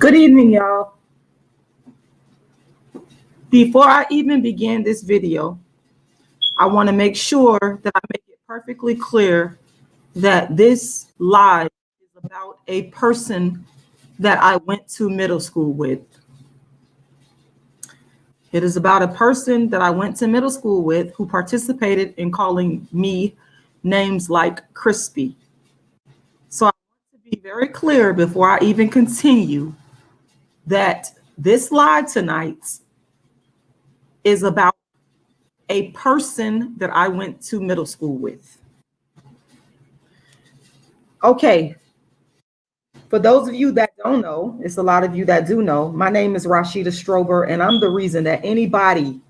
Good evening, y'all. Before I even begin this video, I want to make sure that I make it perfectly clear that this live is about a person that I went to middle school with. It is about a person that I went to middle school with who participated in calling me names like Crispy. So I want to be very clear before I even continue that this live tonight is about a person that I went to middle school with. Okay, for those of you that don't know, it's a lot of you that do know, my name is Rashida Strober, and I'm the reason that anybody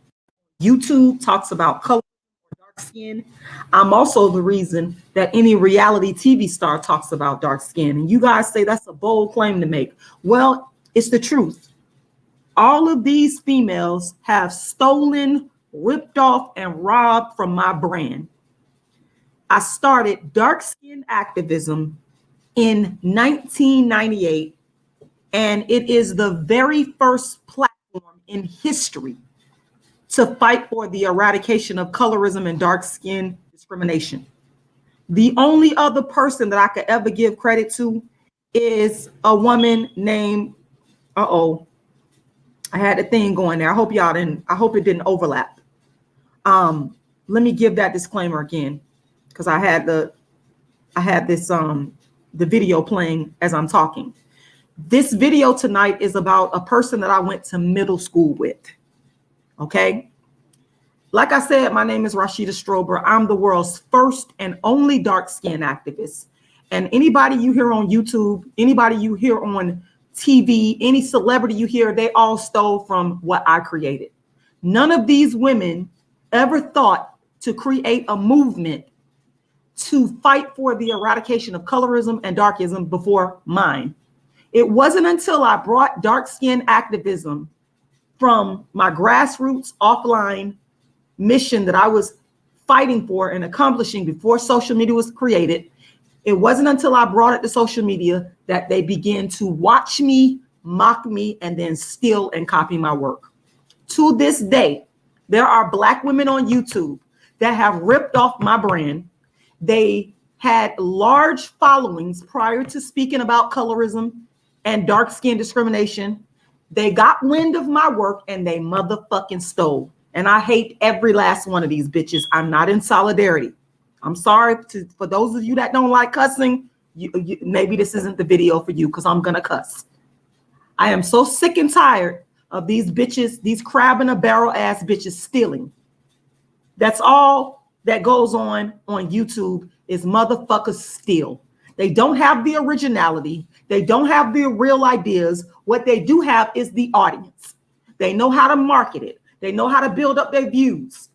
YouTube talks about color or dark skin. I'm also the reason that any reality TV star talks about dark skin. And you guys say that's a bold claim to make. Well, it's the truth. All of these females have stolen, ripped off, and robbed from my brand. I started dark skin activism in 1998, and it is the very first platform in history to fight for the eradication of colorism and dark skin discrimination. The only other person that I could ever give credit to is a woman named, I had a thing going there. I hope it didn't overlap. Let me give that disclaimer again, because I had this the video playing as I'm talking. This video tonight is about a person that I went to middle school with. Okay. Like I said, my name is Rashida Strober. I'm the world's first and only dark skin activist. And anybody you hear on YouTube, anybody you hear on TV, any celebrity you hear, they all stole from what I created. None of these women ever thought to create a movement to fight for the eradication of colorism and darkism before mine. It wasn't until I brought dark skin activism from my grassroots offline mission that I was fighting for and accomplishing before social media was created. It wasn't until I brought it to social media that they began to watch me, mock me, and then steal and copy my work. To this day, there are Black women on YouTube that have ripped off my brand. They had large followings prior to speaking about colorism and dark skin discrimination. They got wind of my work and they motherfucking stole. And I hate every last one of these bitches. I'm not in solidarity. I'm sorry for those of you that don't like cussing. Maybe this isn't the video for you because I'm going to cuss. I am so sick and tired of these bitches, these crab in a barrel ass bitches stealing. That's all that goes on YouTube is motherfuckers steal. They don't have the originality. They don't have the real ideas. What they do have is the audience. They know how to market it. They know how to build up their views.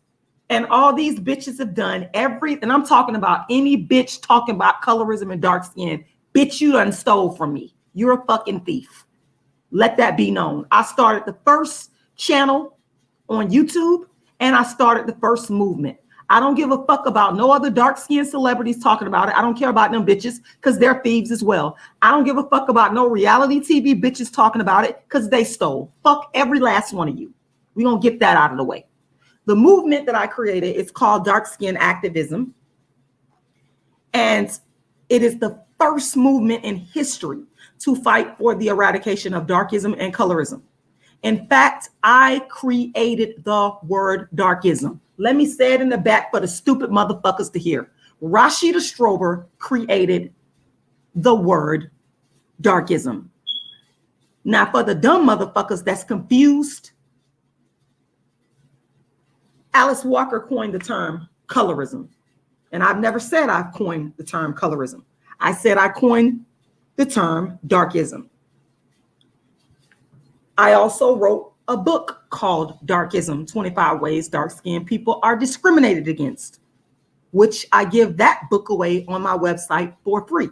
And all these bitches have done and I'm talking about any bitch talking about colorism and dark skin. Bitch, you done stole from me. You're a fucking thief. Let that be known. I started the first channel on YouTube and I started the first movement. I don't give a fuck about no other dark skinned celebrities talking about it. I don't care about them bitches because they're thieves as well. I don't give a fuck about no reality TV bitches talking about it because they stole. Fuck every last one of you. We gonna get that out of the way. The movement that I created is called Dark Skin Activism. And it is the first movement in history to fight for the eradication of darkism and colorism. In fact, I created the word darkism. Let me say it in the back for the stupid motherfuckers to hear. Rashida Strober created the word darkism. Now, for the dumb motherfuckers that's confused, Alice Walker coined the term colorism. And I've never said I've coined the term colorism. I said I coined the term darkism. I also wrote a book called Darkism, 25 Ways Dark-Skinned People Are Discriminated Against, which I give that book away on my website for free.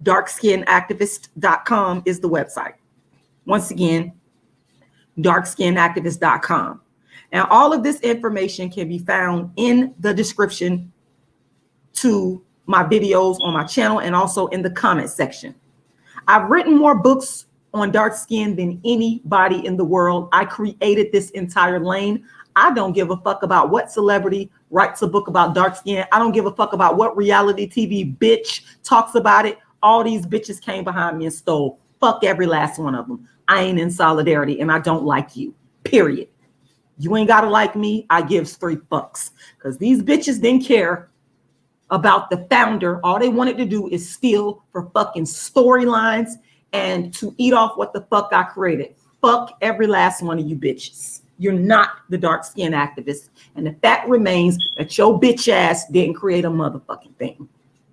Darkskinactivist.com is the website. Once again, darkskinactivist.com. And all of this information can be found in the description to my videos on my channel and also in the comment section. I've written more books on dark skin than anybody in the world. I created this entire lane. I don't give a fuck about what celebrity writes a book about dark skin. I don't give a fuck about what reality TV bitch talks about it. All these bitches came behind me and stole. Fuck every last one of them. I ain't in solidarity and I don't like you, period. You ain't gotta like me. I gives 3 fucks because these bitches didn't care about the founder. All they wanted to do is steal for fucking storylines and to eat off what the fuck I created. Fuck every last one of you bitches. You're not the dark skin activist. And the fact remains that your bitch ass didn't create a motherfucking thing.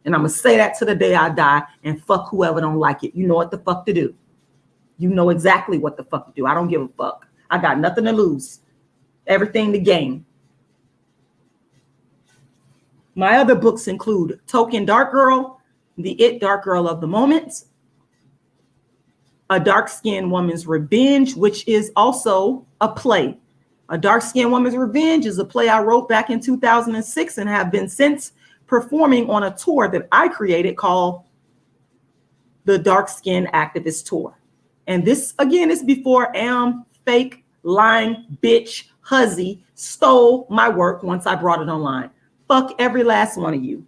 And I'm gonna say that to the day I die, and fuck whoever don't like it. You know what the fuck to do. You know exactly what the fuck to do. I don't give a fuck. I got nothing to lose. Everything to gain. My other books include Token Dark Girl, The It Dark Girl of the Moment, A Dark-Skinned Woman's Revenge, which is also a play. A Dark-Skinned Woman's Revenge is a play I wrote back in 2006 and have been since performing on a tour that I created called the Dark Skin Activist Tour. And this, again, is before fake, lying, bitch, huzzy stole my work once I brought it online. Fuck every last one of you.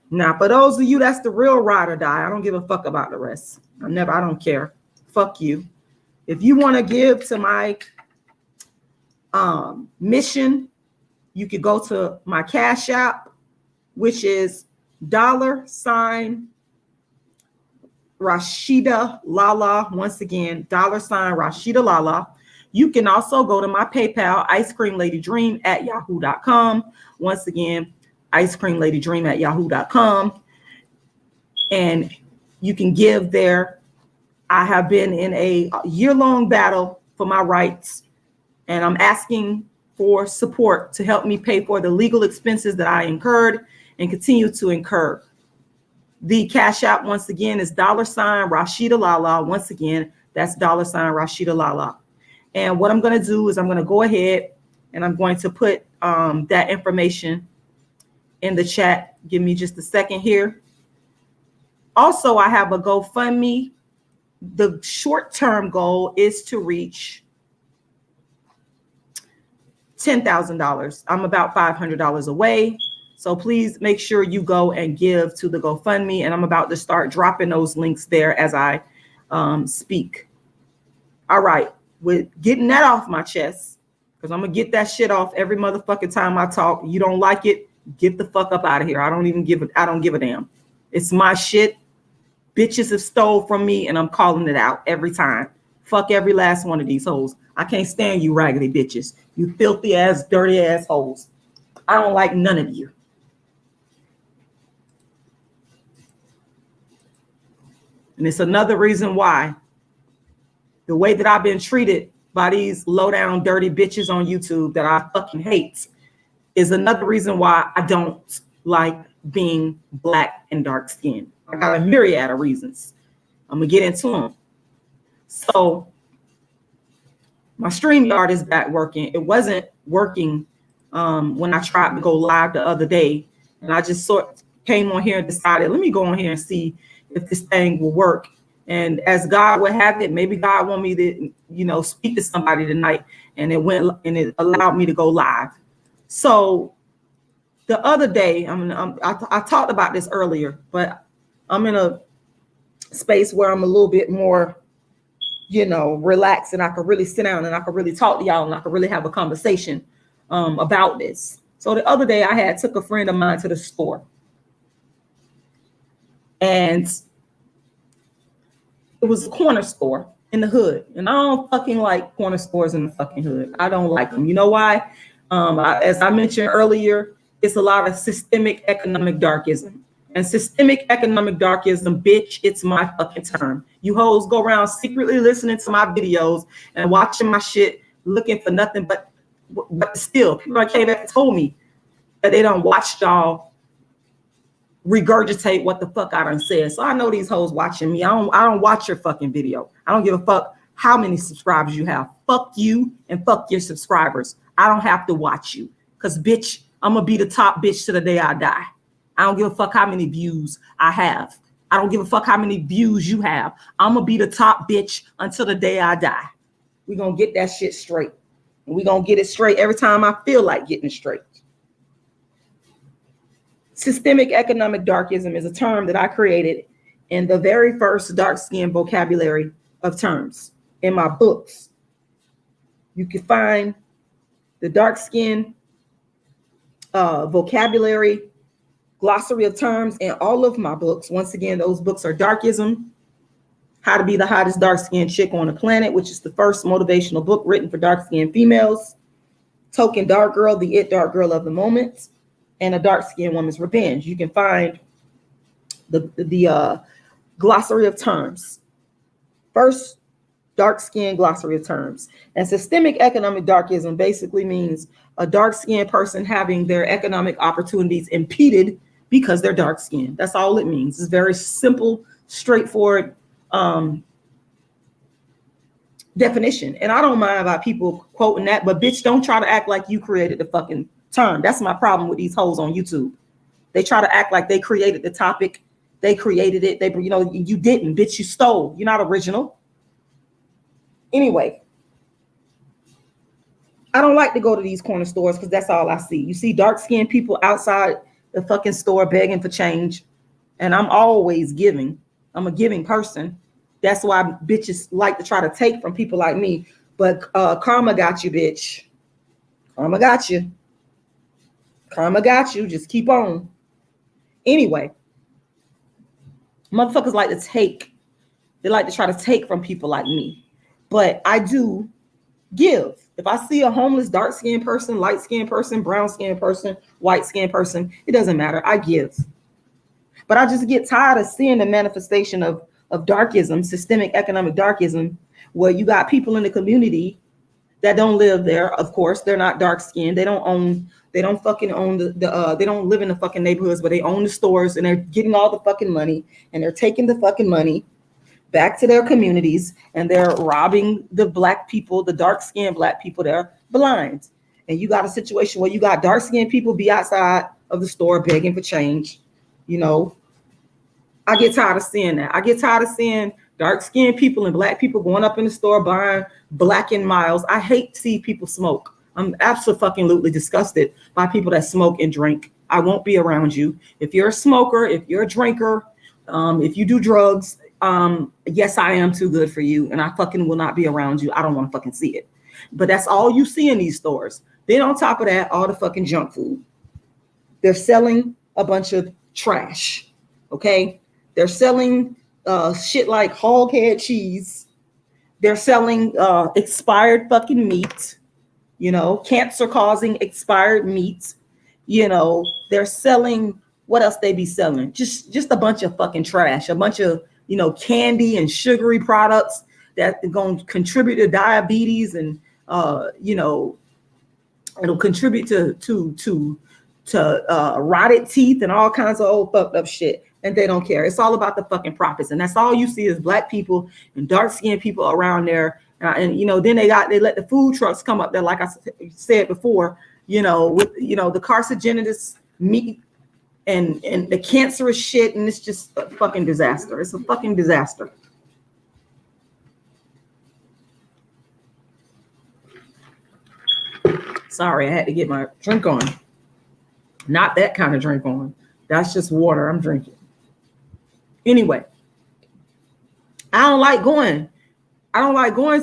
Now, for those of you that's the real ride or die, I don't give a fuck about the rest. I don't care. Fuck you. If you want to give to my mission, you could go to my Cash App, which is $Rashidalala. Once again, $Rashidalala. You can also go to my PayPal, icecreamladydream@yahoo.com. Once again, icecreamladydream@yahoo.com. And you can give there. I have been in a year-long battle for my rights, and I'm asking for support to help me pay for the legal expenses that I incurred and continue to incur. The Cash App, once again, is $Rashidalala. Once again, that's $Rashidalala. And what I'm going to do is I'm going to go ahead and I'm going to put that information in the chat. Give me just a second here. Also, I have a GoFundMe. The short-term goal is to reach $10,000. I'm about $500 away. So please make sure you go and give to the GoFundMe. And I'm about to start dropping those links there as I speak. All right. With getting that off my chest, because I'm going to get that shit off every motherfucking time I talk. You don't like it, get the fuck up out of here. I don't give a damn. It's my shit. Bitches have stole from me and I'm calling it out every time. Fuck every last one of these hoes. I can't stand you raggedy bitches. You filthy ass, dirty ass hoes. I don't like none of you. And it's another reason why the way that I've been treated by these low down dirty bitches on YouTube that I fucking hate is another reason why I don't like being black and dark skinned. I got a myriad of reasons. I'm gonna get into them. So my StreamYard is back working. It wasn't working when I tried to go live the other day, and I just came on here and decided, let me go on here and see if this thing will work. And as God would have it, maybe God want me to, speak to somebody tonight, and it allowed me to go live. So the other day, I talked about this earlier, but I'm in a space where I'm a little bit more, relaxed, and I could really sit down and I could really talk to y'all and I could really have a conversation about this. So the other day I took a friend of mine to the store, and it was a corner store in the hood. And I don't fucking like corner stores in the fucking hood. I don't like them. You know why? As I mentioned earlier, it's a lot of systemic economic darkism. And systemic economic darkism, bitch, it's my fucking term. You hoes go around secretly listening to my videos and watching my shit, looking for nothing but still, people came back and told me that they don't watch y'all regurgitate what the fuck I done said. So I know these hoes watching me. I don't watch your fucking video. I don't give a fuck how many subscribers you have. Fuck you and fuck your subscribers. I don't have to watch you, because bitch, I'm gonna be the top bitch to the day I die. I don't give a fuck how many views I have. I don't give a fuck how many views you have. I'm going to be the top bitch until the day I die. We're going to get that shit straight. And we're going to get it straight every time I feel like getting it straight. Systemic economic darkism is a term that I created in the very first dark skin vocabulary of terms in my books. You can find the dark skin vocabulary glossary of terms in all of my books. Once again, those books are Darkism, How to Be the Hottest Dark Skinned Chick on the Planet, which is the first motivational book written for dark skinned females, Token Dark Girl, the It Dark Girl of the Moment, and A Dark Skinned Woman's Revenge. You can find the glossary of terms. First dark skin glossary of terms. And systemic economic darkism basically means a dark skinned person having their economic opportunities impeded because they're dark skinned. That's all it means. It's very simple, straightforward definition. And I don't mind about people quoting that, but bitch, don't try to act like you created the fucking term. That's my problem with these hoes on YouTube. They try to act like they created the topic. They created it. They, you know, you didn't, bitch, you stole. You're not original. Anyway, I don't like to go to these corner stores because that's all I see. You see dark-skinned people outside the fucking store begging for change. And I'm always giving. I'm a giving person. That's why bitches like to try to take from people like me. But karma got you, bitch. Karma got you. Karma got you. Just keep on. Anyway, motherfuckers like to take. They like to try to take from people like me. But I do give. If I see a homeless, dark-skinned person, light-skinned person, brown-skinned person, white-skinned person, it doesn't matter. I give. But I just get tired of seeing the manifestation of darkism, systemic economic darkism, where you got people in the community that don't live there. Of course, they're not dark-skinned. They don't fucking own they don't live in the fucking neighborhoods, but they own the stores and they're getting all the fucking money and they're taking the fucking money back to their communities, and they're robbing the black people, the dark-skinned black people. They're blind. And you got a situation where you got dark-skinned people be outside of the store begging for change. You know, I get tired of seeing that. I get tired of seeing dark-skinned people and black people going up in the store buying Black and Miles. I hate to see people smoke. I'm absolutely disgusted by people that smoke and drink. I won't be around you. If you're a smoker, if you're a drinker, if you do drugs, yes, I am too good for you, and I fucking will not be around you. I don't want to fucking see it. But that's all you see in these stores. Then on top of that, all the fucking junk food. They're selling a bunch of trash. Okay, they're selling shit like hog head cheese. They're selling expired fucking meat. You know, cancer-causing expired meat. You know, they're selling. What else they be selling? Just a bunch of fucking trash. A bunch of, you know, candy and sugary products that are going to contribute to diabetes and, you know, it'll contribute to rotted teeth and all kinds of old fucked up shit. And they don't care. It's all about the fucking profits. And that's all you see is black people and dark-skinned people around there. And, you know, then they let the food trucks come up there, like I said before, you know, with, you know, the carcinogenous meat, and the cancerous shit, and it's just a fucking disaster. It's a fucking disaster. Sorry, I had to get my drink on. Not that kind of drink on. That's just water I'm drinking. Anyway, I don't like going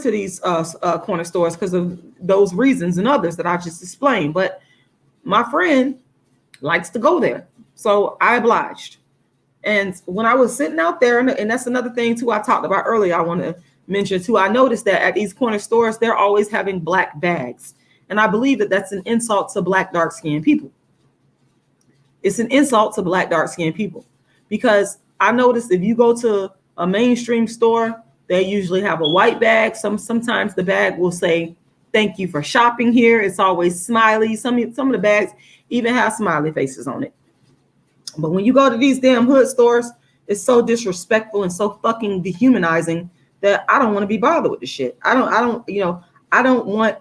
to these corner stores because of those reasons and others that I just explained. But my friend likes to go there. So I obliged. And when I was sitting out there, and that's another thing too I talked about earlier, I want to mention too, I noticed that at these corner stores, they're always having black bags. And I believe that that's an insult to black dark-skinned people. It's an insult to black dark-skinned people. Because I noticed if you go to a mainstream store, they usually have a white bag. Sometimes the bag will say, "Thank you for shopping here." It's always smiley. Some of the bags even have smiley faces on it. But when you go to these damn hood stores, it's so disrespectful and so fucking dehumanizing that I don't want to be bothered with the shit. I don't want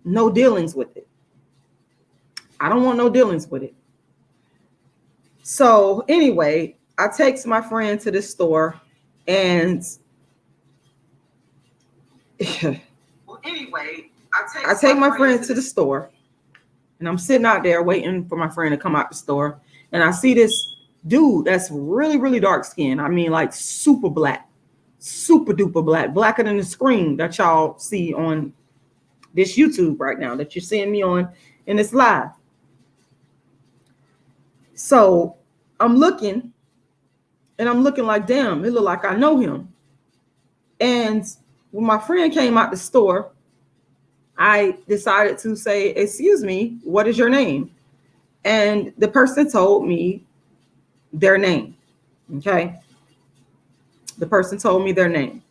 no dealings with it. I don't want no dealings with it. So anyway, I takes my friend to the store, and I take my friend to the store, and I'm sitting out there waiting for my friend to come out the store, and I see this dude that's really, really dark skinned. I mean, like super black, super duper black, blacker than the screen that y'all see on this YouTube right now that you're seeing me on in this live. So I'm looking, and I'm looking like, damn, it look like I know him. And when my friend came out the store, I decided to say, excuse me, what is your name? And the person told me their name. Okay. The person told me their name.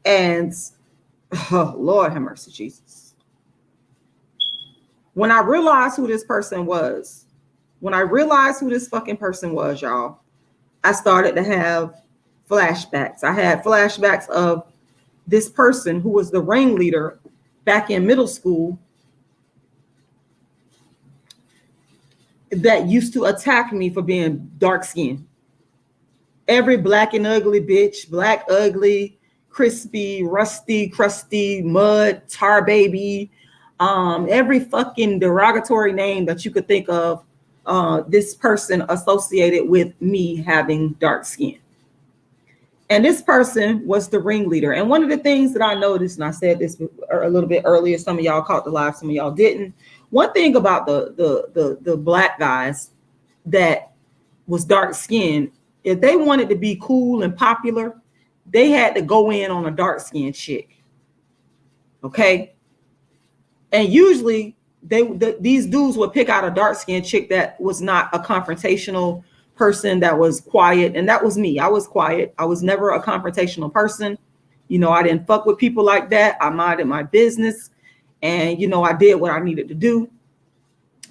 And oh, Lord have mercy, Jesus. When I realized who this person was, y'all, I started to have flashbacks. I had flashbacks of this person who was the ringleader back in middle school that used to attack me for being dark skinned. Every black and ugly bitch, black, ugly, crispy, rusty, crusty, mud, tar baby, every fucking derogatory name that you could think of, this person associated with me having dark skin. And this person was the ringleader. And one of the things that I noticed, and I said this a little bit earlier, some of y'all caught the live, some of y'all didn't. One thing about the black guys that was dark skinned, if they wanted to be cool and popular, they had to go in on a dark skinned chick. Okay. And usually these dudes would pick out a dark skinned chick that was not a confrontational person, that was quiet. And that was me. I was quiet. I was never a confrontational person. You know, I didn't fuck with people like that. I minded my business, and, you know, I did what I needed to do.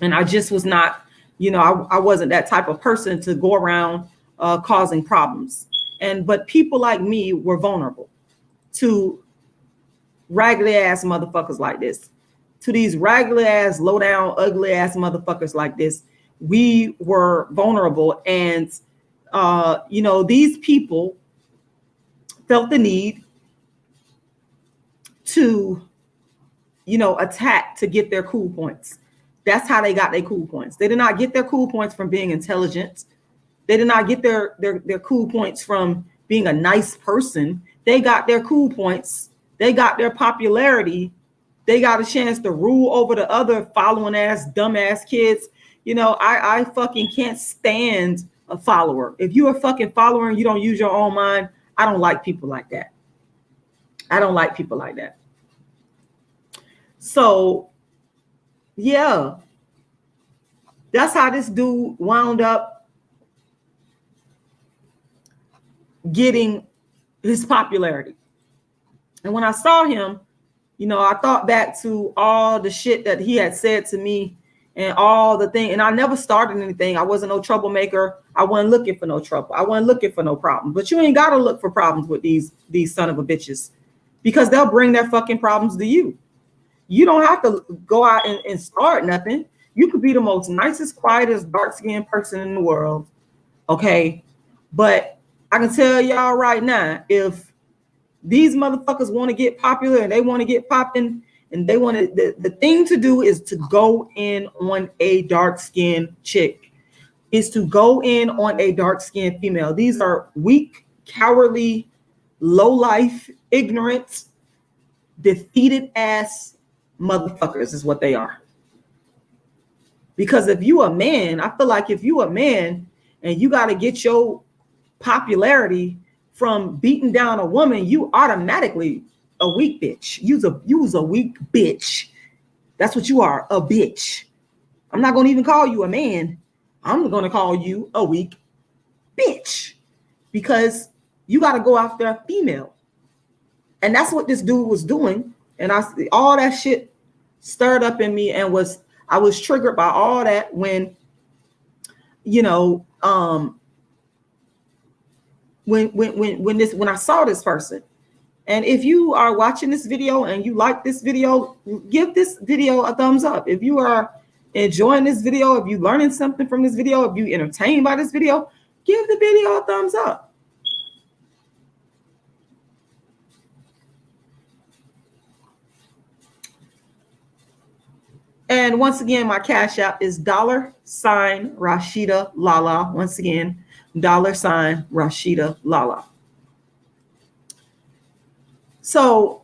And I just was not, you know, I wasn't that type of person to go around causing problems. But people like me were vulnerable to raggedy ass motherfuckers like this, to these raggedy ass, low down, ugly ass motherfuckers like this. We were vulnerable. And, you know, these people felt the need to, you know, attack to get their cool points. That's how they got their cool points. They did not get their cool points from being intelligent. They did not get their cool points from being a nice person. They got their cool points. They got their popularity. They got a chance to rule over the other following ass, dumbass kids. You know, I fucking can't stand a follower. If you're a fucking follower and you don't use your own mind, I don't like people like that. I don't like people like that. So, yeah, that's how this dude wound up getting his popularity. And when I saw him, you know, I thought back to all the shit that he had said to me and all the thing. And I never started anything. I wasn't no troublemaker. I wasn't looking for no trouble. I wasn't looking for no problem. But you ain't got to look for problems with these son of a bitches, because they'll bring their fucking problems to you. You don't have to go out and start nothing. You could be the most nicest, quietest, dark-skinned person in the world. Okay. But I can tell y'all right now, if these motherfuckers want to get popular and they want to get popping, and they want to, the thing to do is to go in on a dark-skinned chick, is to go in on a dark-skinned female. These are weak, cowardly, low-life, ignorant, defeated ass motherfuckers is what they are. Because if you a man, I feel like if you a man and you got to get your popularity from beating down a woman, you automatically a weak bitch. You's a weak bitch. That's what you are, a bitch. I'm not going to even call you a man. I'm going to call you a weak bitch, because you got to go after a female. And that's what this dude was doing. And all that shit stirred up in me, and I was triggered by all that when, you know, when I saw this person. And if you are watching this video and you like this video, give this video a thumbs up. If you are enjoying this video, if you learning something from this video, if you entertained by this video, give the video a thumbs up. And once again, my Cash App is $Rashida Once again, $Rashida Lala. So,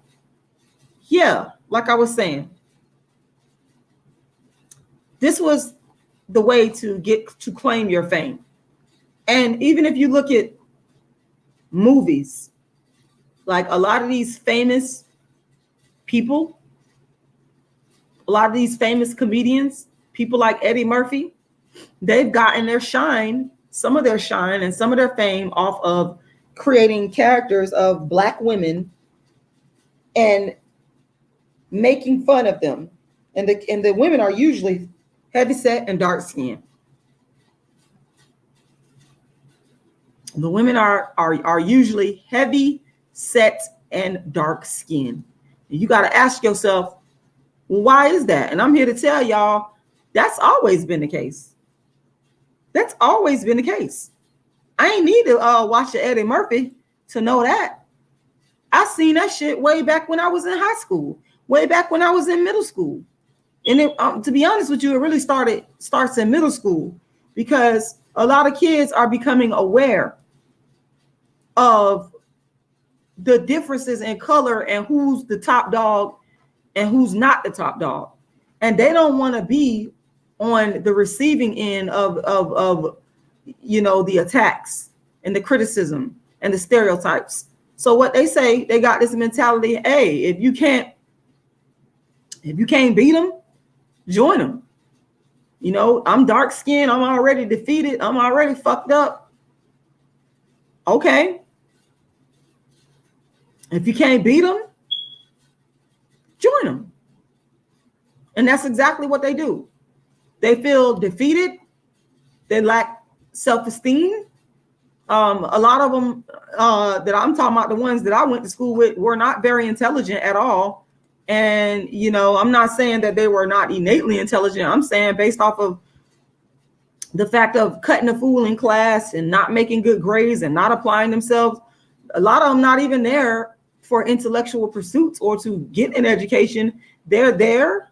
yeah, like I was saying, this was the way to get to claim your fame. And even if you look at movies, like a lot of these famous people, a lot of these famous comedians, people like Eddie Murphy, they've gotten their shine, some of their shine and some of their fame off of creating characters of Black women and making fun of them. And the women are usually heavyset and dark skinned. The women are usually heavy set and dark skinned. You got to ask yourself, well, why is that? And I'm here to tell y'all that's always been the case. That's always been the case. I ain't need to watch the Eddie Murphy to know that. I seen that shit way back when I was in high school, way back when I was in middle school. And it, to be honest with you, it really starts in middle school, because a lot of kids are becoming aware of the differences in color and who's the top dog and who's not the top dog. And they don't want to be on the receiving end of you know, the attacks and the criticism and the stereotypes. So what they say, they got this mentality, hey, if you can't beat them, join them. You know, I'm dark skinned, I'm already defeated, I'm already fucked up. Okay. If you can't beat them, join them. And that's exactly what they do. They feel defeated. They lack self-esteem. A lot of them that I'm talking about, the ones that I went to school with, were not very intelligent at all. And, you know, I'm not saying that they were not innately intelligent. I'm saying based off of the fact of cutting a fool in class and not making good grades and not applying themselves. A lot of them not even there for intellectual pursuits or to get an education. They're there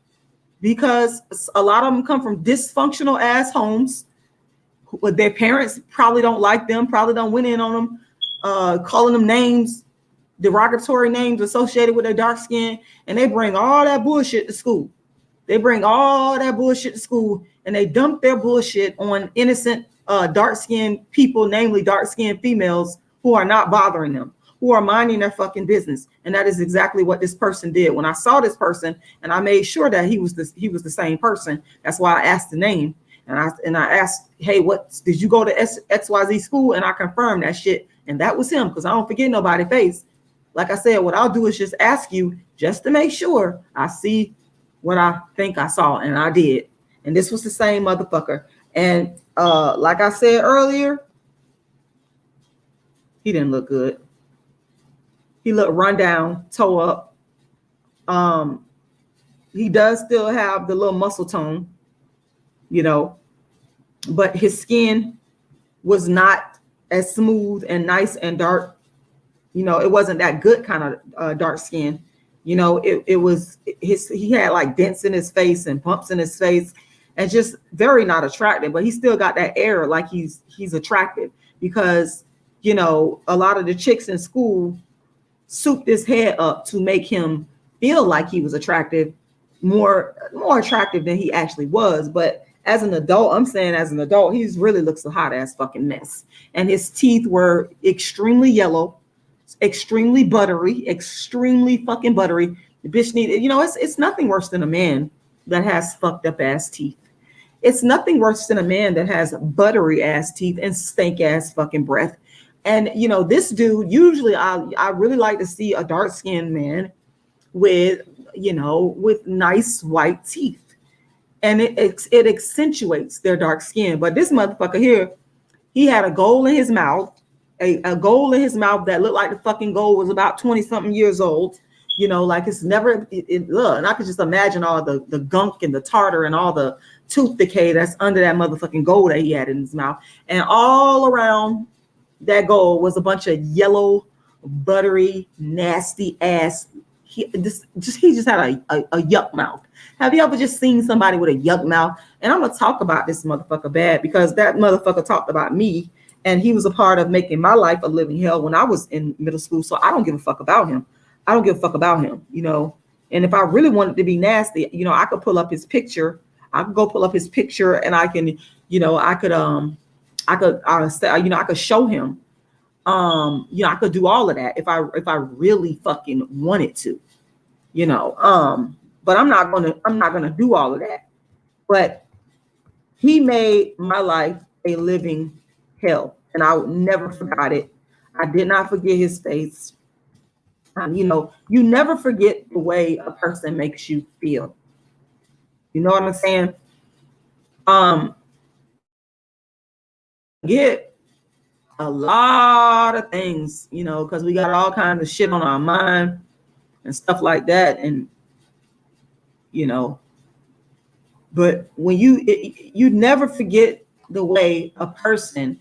because a lot of them come from dysfunctional ass homes. Their parents probably don't like them, probably don't went in on them, calling them names, derogatory names associated with their dark skin. And they bring all that bullshit to school. They bring all that bullshit to school and they dump their bullshit on innocent dark-skinned people, namely dark-skinned females who are not bothering them, who are minding their fucking business. And that is exactly what this person did. When I saw this person and I made sure that he was the same person, that's why I asked the name. And I asked, hey, what did you go to XYZ school? And I confirmed that shit. And that was him, because I don't forget nobody's face. Like I said, what I'll do is just ask you just to make sure I see what I think I saw. And I did. And this was the same motherfucker. And like I said earlier, he didn't look good. He looked run down, toe up. He does still have the little muscle tone, you know, but his skin was not as smooth and nice and dark. You know, it wasn't that good kind of dark skin. You know, he had like dents in his face and bumps in his face and just very not attractive, but he still got that air like he's attractive, because, you know, a lot of the chicks in school souped his head up to make him feel like he was attractive, more attractive than he actually was. But as an adult, I'm saying as an adult, he really looks a hot ass fucking mess. And his teeth were extremely yellow, extremely buttery, extremely fucking buttery. The bitch needed, you know, it's nothing worse than a man that has fucked up ass teeth. It's nothing worse than a man that has buttery ass teeth and stank ass fucking breath. And, you know, this dude, usually I really like to see a dark skinned man with, you know, with nice white teeth. And it accentuates their dark skin. But this motherfucker here, he had a goal in his mouth, a goal in his mouth that looked like the fucking goal was about 20 something years old. You know, like it's never, look, and I could just imagine all the gunk and the tartar and all the tooth decay that's under that motherfucking gold that he had in his mouth. And all around that gold was a bunch of yellow, buttery, nasty ass. He just had a yuck mouth. Have you ever just seen somebody with a yuck mouth? And I'm gonna talk about this motherfucker bad because that motherfucker talked about me, and he was a part of making my life a living hell when I was in middle school. So I don't give a fuck about him. I don't give a fuck about him, you know. And if I really wanted to be nasty, you know, I could pull up his picture. I could go pull up his picture, and I can, you know, I could show him. You know, I could do all of that if I really fucking wanted to, you know. But I'm not gonna do all of that. But he made my life a living hell, and I never forgot it. I did not forget his face. You know, you never forget the way a person makes you feel. You know what I'm saying? Get a lot of things, you know, because we got all kinds of shit on our mind and stuff like that, and you know. But when you never forget the way a person,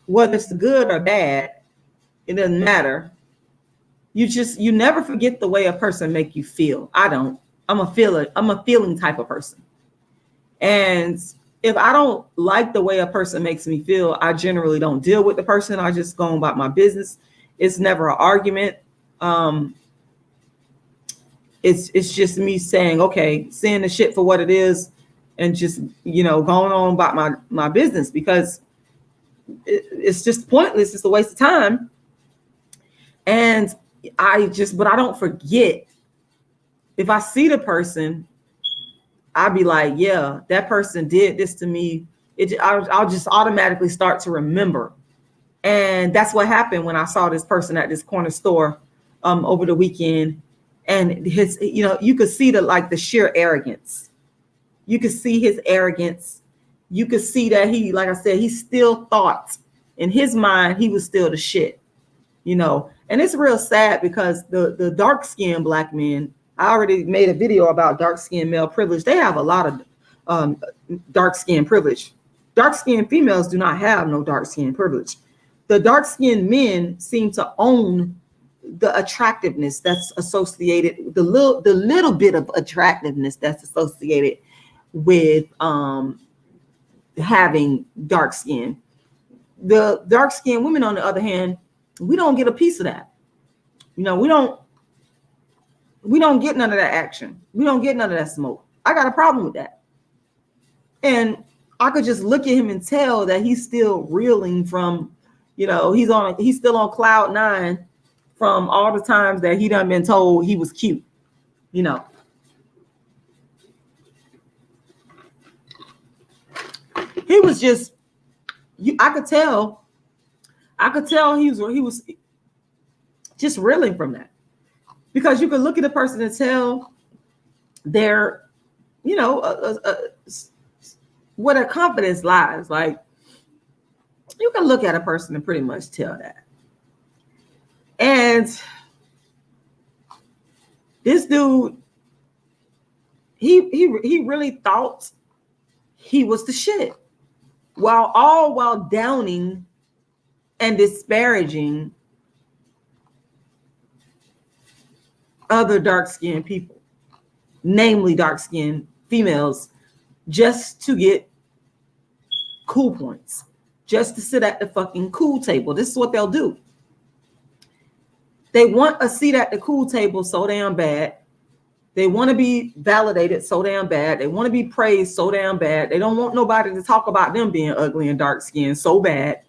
whether it's good or bad, it doesn't matter. You never forget the way a person make you feel. I don't. I'm a feeling type of person. And if I don't like the way a person makes me feel, I generally don't deal with the person. I just go about my business. It's never an argument. It's just me saying, okay, seeing the shit for what it is, and just, you know, going on about my business, because it's just pointless. It's a waste of time. And but I don't forget. If I see the person, I'll be like, yeah, that person did this to me. I'll just automatically start to remember. And that's what happened when I saw this person at this corner store over the weekend. And his, you know, you could see the sheer arrogance. You could see his arrogance. You could see that he, like I said, he still thought in his mind he was still the shit, you know. And it's real sad because the dark-skinned black men, I already made a video about dark-skinned male privilege. They have a lot of dark-skinned privilege. Dark-skinned females do not have no dark-skinned privilege. The dark-skinned men seem to own the attractiveness that's associated, the little bit of attractiveness that's associated with having dark skin. The dark-skinned women, on the other hand, we don't get a piece of that. You know, we don't get none of that action. We don't get none of that smoke. I got a problem with that. And I could just look at him and tell that he's still reeling from, you know, he's still on cloud 9 from all the times that he done been told he was cute, you know. He was just, I could tell he was just reeling from that, because you could look at a person and tell their, you know, where their confidence lies. Like, you can look at a person and pretty much tell that. And this dude, he really thought he was the shit, while downing and disparaging other dark-skinned people, namely dark-skinned females, just to get cool points, just to sit at the fucking cool table. This is what they'll do. They want a seat at the cool table so damn bad. They want to be validated so damn bad. They want to be praised so damn bad. They don't want nobody to talk about them being ugly and dark-skinned so bad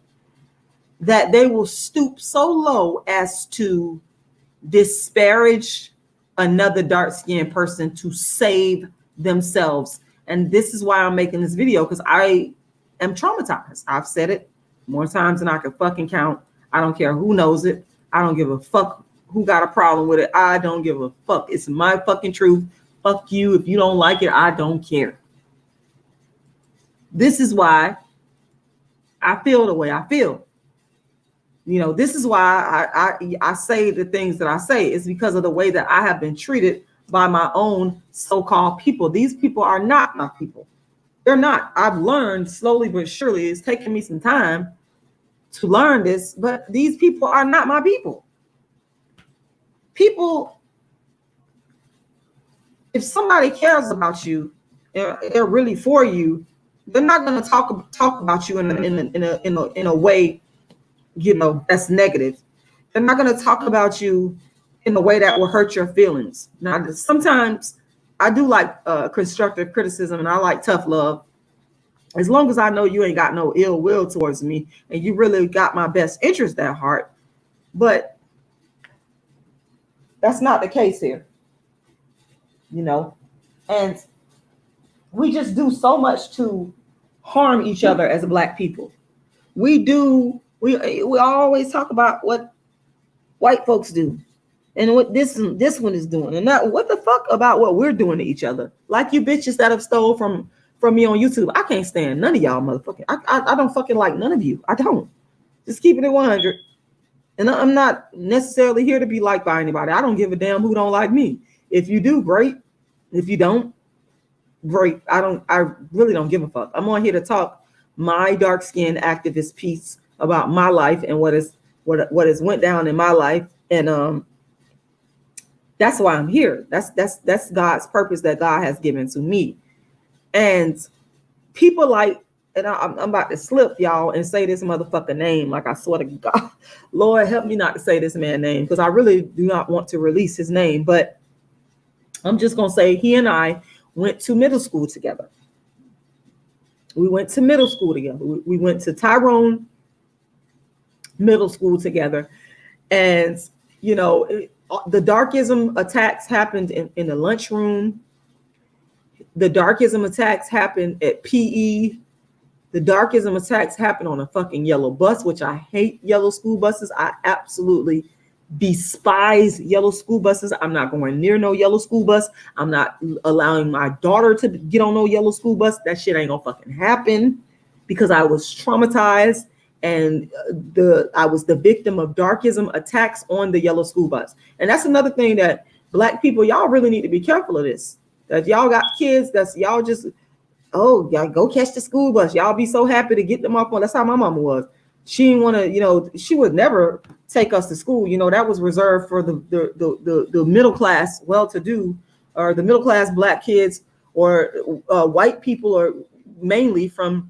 that they will stoop so low as to disparage another dark-skinned person to save themselves. And this is why I'm making this video, because I am traumatized. I've said it more times than I can fucking count. I don't care who knows it. I don't give a fuck who got a problem with it. I don't give a fuck. It's my fucking truth. Fuck you. If you don't like it, I don't care. This is why I feel the way I feel. You know, this is why I say the things that I say. It's because of the way that I have been treated by my own so-called people. These people are not my people. They're not. I've learned slowly but surely. It's taken me some time to learn this, but these people are not my people. People, if somebody cares about you, they're really for you, they're not going to talk about you in a way, you know, that's negative. They're not going to talk about you in a way that will hurt your feelings. Now, sometimes I do like constructive criticism, and I like tough love. As long as I know you ain't got no ill will towards me and you really got my best interest at heart. But that's not the case here, you know. And we just do so much to harm each other as Black people. We always talk about what white folks do and what this one is doing, and not what the fuck about what we're doing to each other. Like you bitches that have stole from me on YouTube. I can't stand none of y'all motherfucking. I don't fucking like none of you. I don't. Just keeping it 100. And I'm not necessarily here to be liked by anybody. I don't give a damn who don't like me. If you do, great. If you don't, great. I really don't give a fuck. I'm on here to talk my dark-skinned activist piece about my life and what has went down in my life. And that's why I'm here. That's God's purpose that God has given to me. And people like, and I'm about to slip, y'all, and say this motherfucker name. Like, I swear to God, Lord, help me not to say this man's name, because I really do not want to release his name. But I'm just going to say he and I went to middle school together. We went to middle school together. We went to Tyrone Middle School together. And, you know, the darkism attacks happened in the lunchroom. The darkism attacks happened at PE. The darkism attacks happened on a fucking yellow bus, which I hate yellow school buses. I absolutely despise yellow school buses. I'm not going near no yellow school bus. I'm not allowing my daughter to get on no yellow school bus. That shit ain't gonna fucking happen, because I was traumatized, and I was the victim of darkism attacks on the yellow school bus. And that's another thing that Black people, y'all really need to be careful of this. That y'all got kids that's y'all just, oh, y'all go catch the school bus. Y'all be so happy to get them off on. That's how my mama was. She didn't want to, you know, she would never take us to school. You know, that was reserved for the middle class, well-to-do, or the middle class Black kids, or white people, or mainly from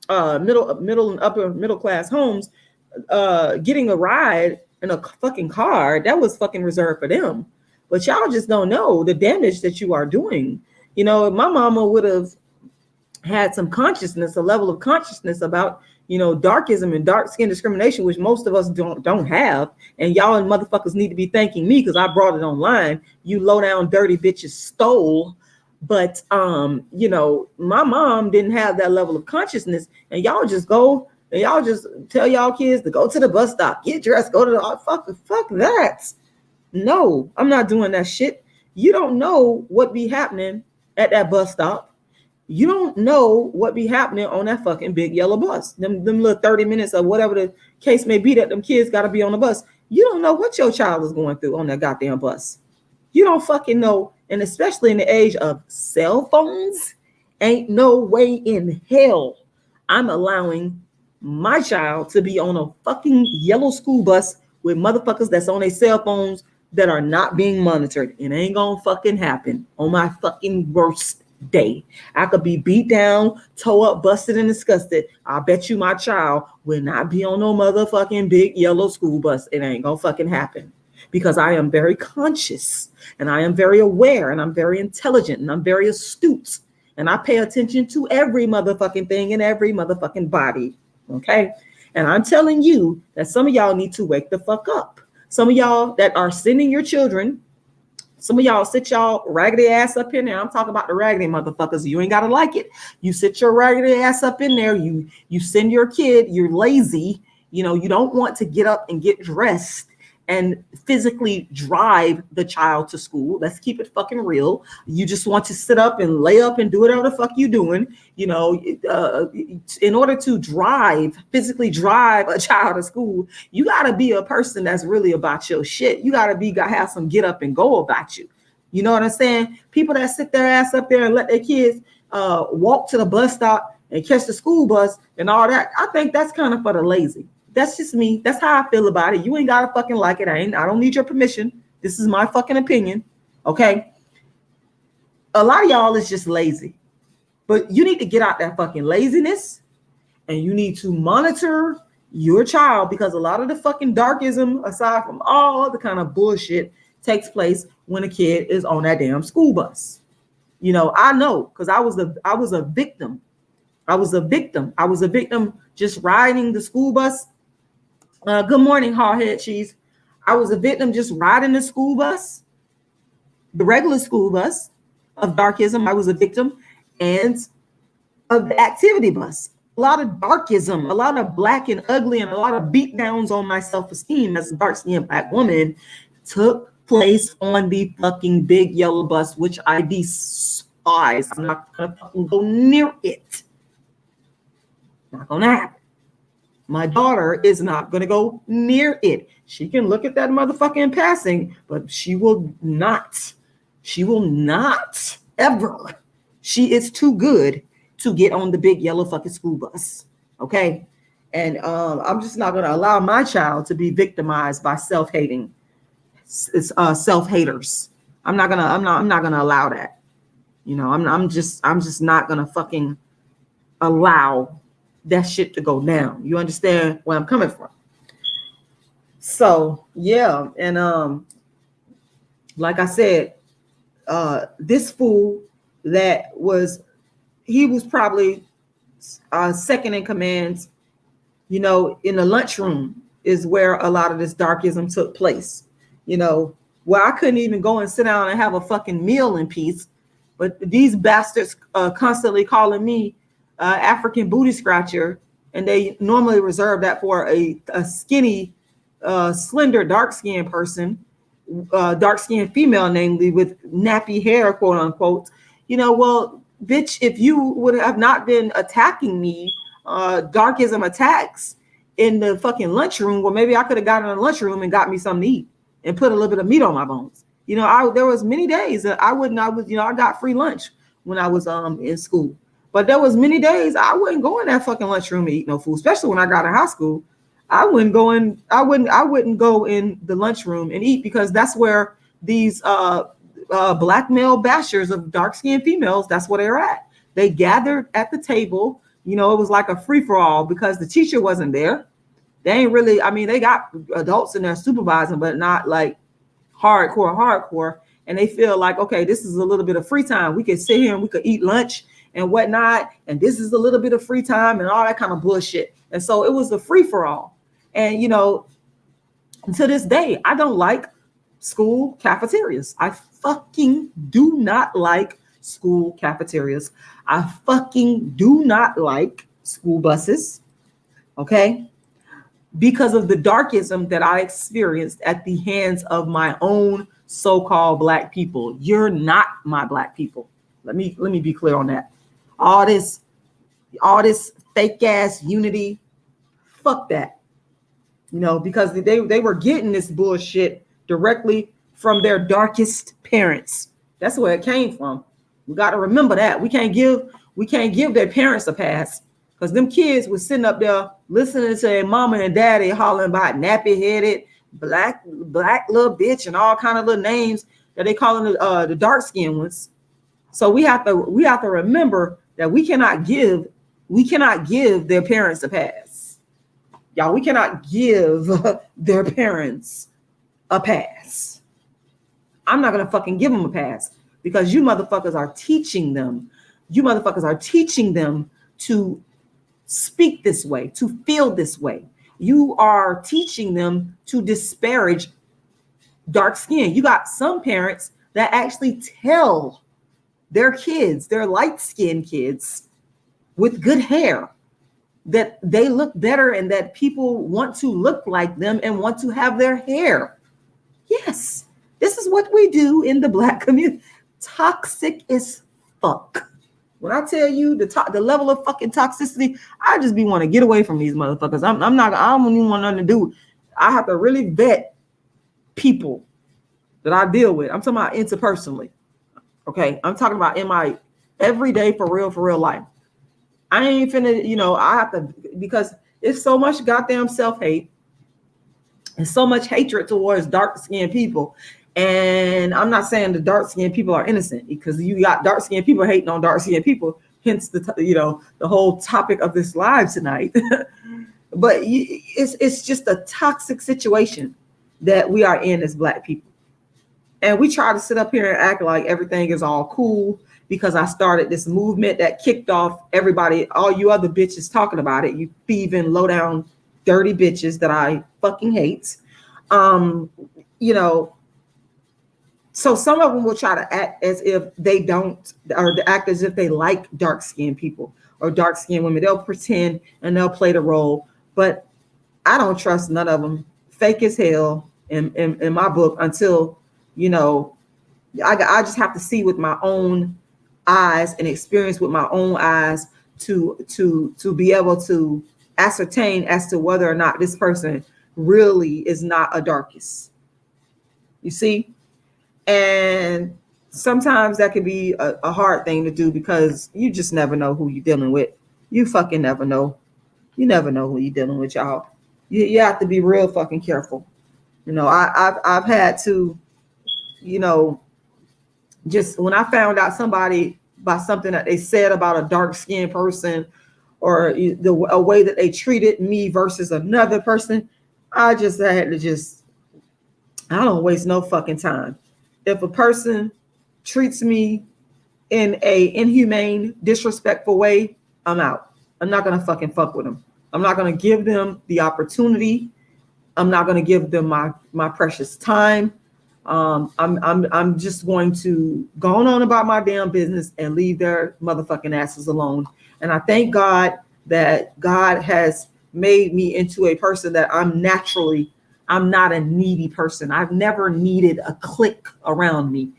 middle and upper middle class homes, getting a ride in a fucking car. That was fucking reserved for them. But y'all just don't know the damage that you are doing. You know, if my mama would have had some consciousness, a level of consciousness about, you know, darkism and dark skin discrimination, which most of us don't have. And y'all and motherfuckers need to be thanking me, because I brought it online. You low down dirty bitches stole. But you know, my mom didn't have that level of consciousness, and y'all just go and y'all just tell y'all kids to go to the bus stop, get dressed, go to the fuck that. No, I'm not doing that shit. You don't know what be happening at that bus stop. You don't know what be happening on that fucking big yellow bus. Them little 30 minutes or whatever the case may be that them kids got to be on the bus. You don't know what your child is going through on that goddamn bus. You don't fucking know. And especially in the age of cell phones, ain't no way in hell I'm allowing my child to be on a fucking yellow school bus with motherfuckers that's on their cell phones that are not being monitored. It ain't gonna fucking happen on my fucking worst day. I could be beat down, toe up, busted, and disgusted. I bet you my child will not be on no motherfucking big yellow school bus. It ain't gonna fucking happen, because I am very conscious, and I am very aware, and I'm very intelligent, and I'm very astute, and I pay attention to every motherfucking thing in every motherfucking body. Okay. And I'm telling you that some of y'all need to wake the fuck up. Some of y'all that are sending your children, some of y'all sit y'all raggedy ass up in there. I'm talking about the raggedy motherfuckers. You ain't got to like it. You sit your raggedy ass up in there. You send your kid, you're lazy. You know, you don't want to get up and get dressed and physically drive the child to school. Let's keep it fucking real. You just want to sit up and lay up and do whatever the fuck you doing. You know, in order to physically drive a child to school, you got to be a person that's really about your shit. You got to have some get up and go about you. You know what I'm saying? People that sit their ass up there and let their kids walk to the bus stop and catch the school bus and all that, I think that's kind of for the lazy. That's just me. That's how I feel about it. You ain't gotta fucking like it. I don't need your permission. This is my fucking opinion. Okay. A lot of y'all is just lazy, but you need to get out that fucking laziness and you need to monitor your child, because a lot of the fucking darkism, aside from all the kind of bullshit, takes place when a kid is on that damn school bus. You know, I know, because I was a victim. I was a victim just riding the school bus. Good morning, hardhead cheese. I was a victim just riding the school bus, the regular school bus of darkism. I was a victim, and of the activity bus. A lot of darkism, a lot of black and ugly, and a lot of beat downs on my self-esteem as a dark-skinned black woman took place on the fucking big yellow bus, which I despise. I'm not gonna fucking go near it. Not gonna happen. My daughter is not going to go near it. She can look at that motherfucker in passing, but she will not ever. She is too good to get on the big yellow fucking school bus. Okay. And I'm just not going to allow my child to be victimized by self-haters. I'm not going to allow that. You know, I'm just not going to fucking allow that shit to go down. You understand where I'm coming from? So yeah, and like I said, this fool he was probably second in command, you know, in the lunchroom is where a lot of this darkism took place, you know, where I couldn't even go and sit down and have a fucking meal in peace. But these bastards constantly calling me African booty scratcher, and they normally reserve that for a skinny, slender, dark-skinned person, dark-skinned female, namely with nappy hair, quote unquote. You know, well, bitch, if you would have not been attacking me, darkism attacks in the fucking lunchroom, well, maybe I could have gotten in the lunchroom and got me something to eat and put a little bit of meat on my bones. You know, there was many days that I got free lunch when I was in school. But there was many days I wouldn't go in that fucking lunchroom to eat no food, especially when I got in high school. I wouldn't go in the lunchroom and eat, because that's where these black male bashers of dark-skinned females, that's where they're at. They gathered at the table. You know, it was like a free-for-all because the teacher wasn't there. They ain't really, I mean, they got adults in there supervising, but not like hardcore. And they feel like, okay, this is a little bit of free time. We could sit here and we could eat lunch and whatnot, and this is a little bit of free time and all that kind of bullshit. And so it was a free-for-all. And, you know, to this day, I don't like school cafeterias. I fucking do not like school cafeterias. I fucking do not like school buses, okay? Because of the darkism that I experienced at the hands of my own so-called black people. You're not my black people. Let me be clear on that. All this fake ass unity, fuck that. You know, because they were getting this bullshit directly from their darkest parents. That's where it came from. We got to remember that. We can't give their parents a pass, because them kids was sitting up there listening to their mama and daddy hollering about nappy headed, black little bitch, and all kind of little names that they calling the dark skinned ones. So we have to remember that we cannot give their parents a pass. Y'all, we cannot give their parents a pass. I'm not going to fucking give them a pass, because you motherfuckers are teaching them. You motherfuckers are teaching them to speak this way, to feel this way. You are teaching them to disparage dark skin. You got some parents that actually tell their kids, their light-skinned kids with good hair, that they look better and that people want to look like them and want to have their hair. Yes, this is what we do in the Black community. Toxic as fuck. When I tell you the level of fucking toxicity, I just be want to get away from these motherfuckers. I don't even want nothing to do. I have to really vet people that I deal with. I'm talking about interpersonally. Okay, I'm talking about in my everyday for real life. I ain't finna, I have to, because it's so much goddamn self-hate and so much hatred towards dark-skinned people. And I'm not saying the dark-skinned people are innocent, because you got dark-skinned people hating on dark-skinned people, hence the whole topic of this live tonight. But it's just a toxic situation that we are in as Black people. And we try to sit up here and act like everything is all cool because I started this movement that kicked off everybody, all you other bitches talking about it, you thieving, low down, dirty bitches that I fucking hate. So some of them will try to act as if they don't, or to act as if they like dark-skinned people or dark-skinned women. They'll pretend and they'll play the role, but I don't trust none of them. Fake as hell in my book until, I just have to see with my own eyes and experience with my own eyes to be able to ascertain as to whether or not this person really is not a darkist. You see? And sometimes that can be a hard thing to do because you just never know who you're dealing with. You fucking never know. You never know who you're dealing with, y'all. You have to be real fucking careful. I've had to, just when I found out somebody by something that they said about a dark-skinned person or a way that they treated me versus another person, I don't waste no fucking time. If a person treats me in a inhumane, disrespectful way, I'm out. I'm not gonna fucking fuck with them. I'm not gonna give them the opportunity. I'm not gonna give them my precious time. I'm just going to go on about my damn business and leave their motherfucking asses alone. And I thank God that God has made me into a person that I'm not a needy person. I've never needed a clique around me.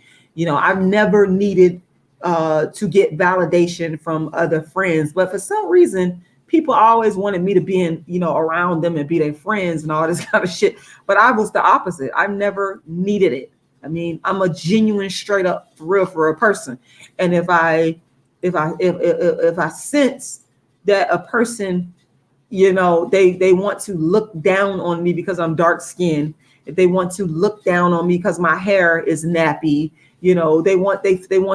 I've never needed to get validation from other friends. But for some reason, people always wanted me to be around them and be their friends and all this kind of shit. But I was the opposite. I never needed it. I mean, I'm a genuine, straight up, for a person. And if I sense that a person, they want to look down on me because I'm dark skinned, if they want to look down on me because my hair is nappy, they want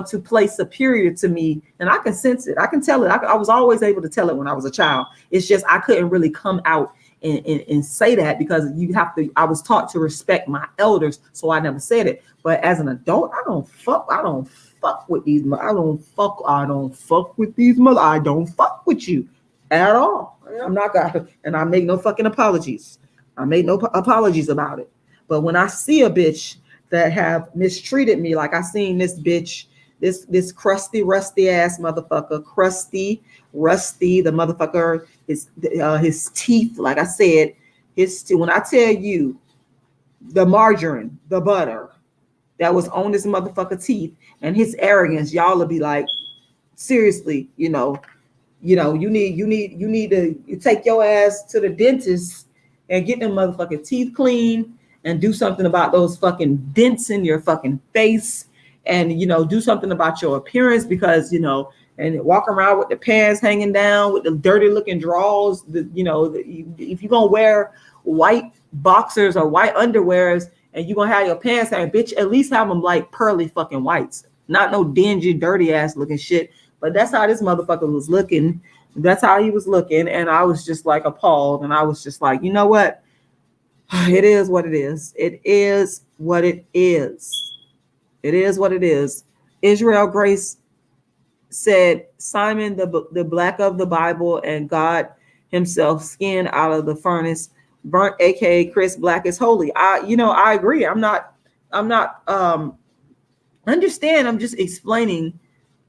to play superior to me, and I can sense it. I can tell it. I was always able to tell it when I was a child. It's just I couldn't really come out and say that because I was taught to respect my elders, so I never said it. But as an adult, I don't fuck with these. I don't fuck with these mother. I don't fuck with you at all. I'm not gonna, and I make no fucking apologies. I made no apologies about it. But when I see a bitch that have mistreated me, like I seen this bitch, this crusty, rusty ass motherfucker, crusty, rusty, the motherfucker, his teeth, like I said, when I tell you the margarine, the butter that was on this motherfucker teeth and his arrogance, y'all will be like, seriously, you need to take your ass to the dentist and get them motherfucking teeth clean and do something about those fucking dents in your fucking face and, do something about your appearance because, and walk around with the pants hanging down with the dirty looking drawers, if you're going to wear white boxers or white underwears and you're going to have your pants hanging, bitch, at least have them like pearly fucking whites, not no dingy, dirty ass looking shit. But that's how this motherfucker was looking. That's how he was looking. And I was just like appalled. And I was just like, you know what? It is what it is. It is what it is. It is what it is. Israel Grace said, Simon, the black of the Bible, and God himself skinned out of the furnace, burnt, aka Chris Black is holy. I agree. I'm not understand. I'm just explaining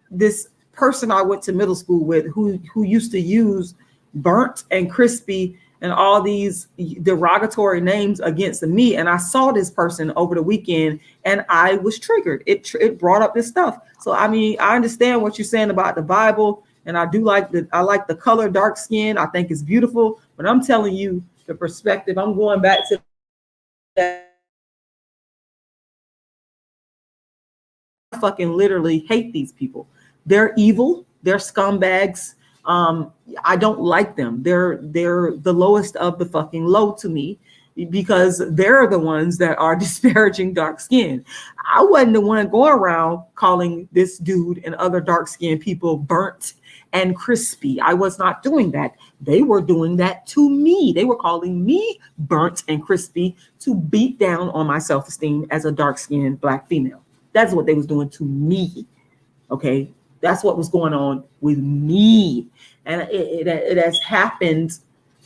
this person I went to middle school with who used to use burnt and crispy and all these derogatory names against me. And I saw this person over the weekend and I was triggered. It brought up this stuff. So, I mean, I understand what you're saying about the Bible. And I like the color dark skin. I think it's beautiful. But I'm telling you the perspective. I'm going back to that. I fucking literally hate these people. They're evil. They're scumbags. I don't like them. They're the lowest of the fucking low to me, because they're the ones that are disparaging dark skin. I wasn't the one going around calling this dude and other dark skinned people burnt and crispy. I was not doing that. They were doing that to me. They were calling me burnt and crispy to beat down on my self-esteem as a dark skinned Black female. That's what they was doing to me. Okay. That's what was going on with me. And it has happened